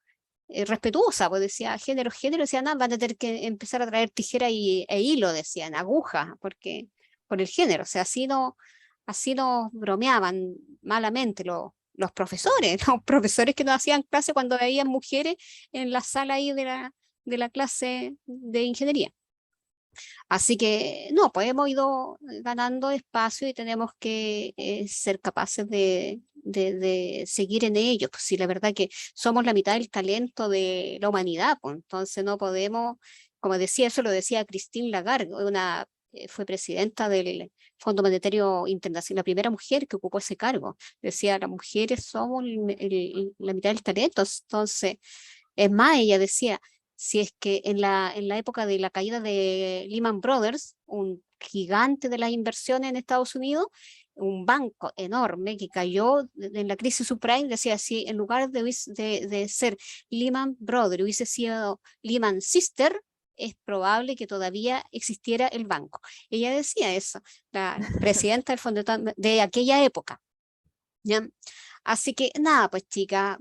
respetuosa, pues decía género, decían, nada, van a tener que empezar a traer tijera e hilo, decían, aguja, porque por el género, o sea, así nos bromeaban malamente los profesores, los profesores que nos hacían clase cuando veían mujeres en la sala ahí de la clase de ingeniería. Así que no, pues hemos ido ganando espacio y tenemos que ser capaces de seguir en ello. Pues sí, la verdad que somos la mitad del talento de la humanidad, pues entonces no podemos, como decía, eso lo decía Christine Lagarde, fue presidenta del Fondo Monetario Internacional, la primera mujer que ocupó ese cargo. Decía, las mujeres somos la mitad del talento, entonces, es más, ella decía, si es que en la época de la caída de Lehman Brothers, un gigante de las inversiones en Estados Unidos, un banco enorme que cayó en la crisis subprime, decía, si en lugar de ser Lehman Brothers hubiese sido Lehman Sister, es probable que todavía existiera el banco. Ella decía eso, la presidenta del fondo de aquella época. ¿Ya? Así que nada, pues chica,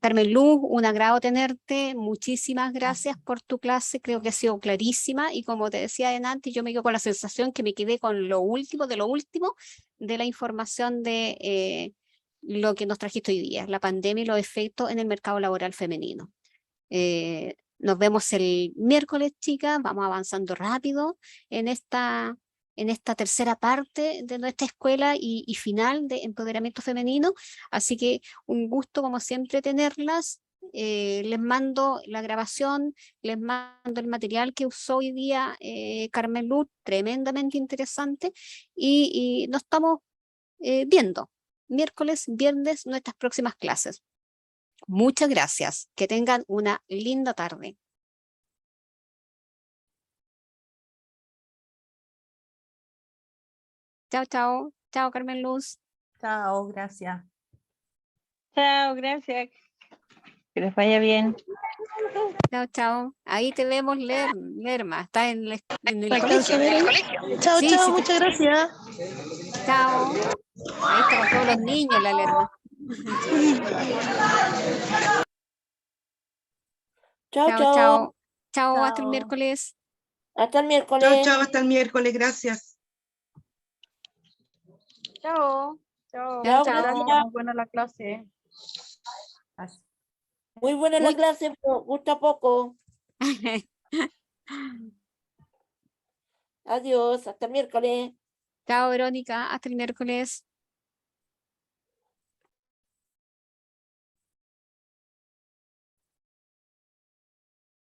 Carmen Luz, un agrado tenerte, muchísimas gracias por tu clase, creo que ha sido clarísima y como te decía antes, yo me quedo con la sensación que me quedé con lo último de la información de lo que nos trajiste hoy día, la pandemia y los efectos en el mercado laboral femenino. Nos vemos el miércoles, chicas, vamos avanzando rápido en esta tercera parte de nuestra escuela y final de empoderamiento femenino. Así que un gusto, como siempre, tenerlas. Les mando la grabación, les mando el material que usó hoy día Carmen Luz, tremendamente interesante, y nos estamos viendo miércoles, viernes, nuestras próximas clases. Muchas gracias. Que tengan una linda tarde. Chao, chao. Chao, Carmen Luz. Chao, gracias. Chao, gracias. Que les vaya bien. Chao, chao. Ahí te vemos, Lerma. Está en el ¿Me alcanza a colegio. ver ahí? Chao, Sí, chao, sí, muchas gracias. chao. Ahí está con todos los niños, la Lerma. Chao, Chao, chao. chao. Chao, hasta el Chao. miércoles. Hasta el Chao, miércoles. chao, hasta el miércoles, gracias. Chao. Chao. Chao, chao. Gracias, gracias. muy buena la clase. Muy buena la Muy- clase, pero gusta poco. Adiós, hasta el miércoles. Chao, Verónica. Hasta el miércoles.